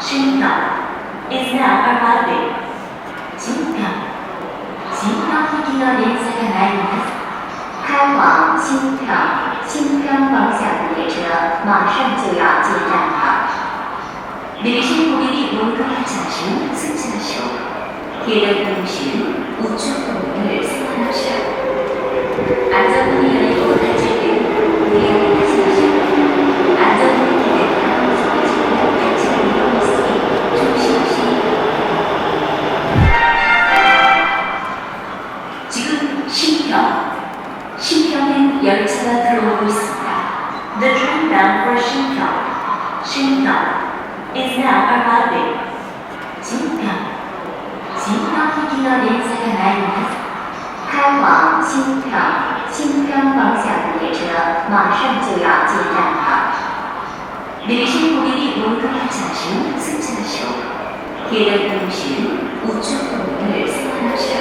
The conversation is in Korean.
신평 is now arriving. 진평 진평行きの電車が参ります。开往新평新평方向的列车马上就要进站了。내리실 고객이 모두 하차하시고 승차하시오. 계단 음식, 우측 부분을 승하십시오. 안전문이 열리고 닫힐 때는 무리하게 타시마시오. 안전문이 기대가 소리지고 닫히는 위험이 있으니 조심하시오. 지금 신평엔 열차가 들어오고 있습니다. The train bound for 신평 is now arriving. 진평 진평行きの電車が参ります。开往新평方向的列车马上就要进站了。내리실 고객이 모두 하차하시고 승차하시오. 계단 음식, 우측 부분을 승하십시오.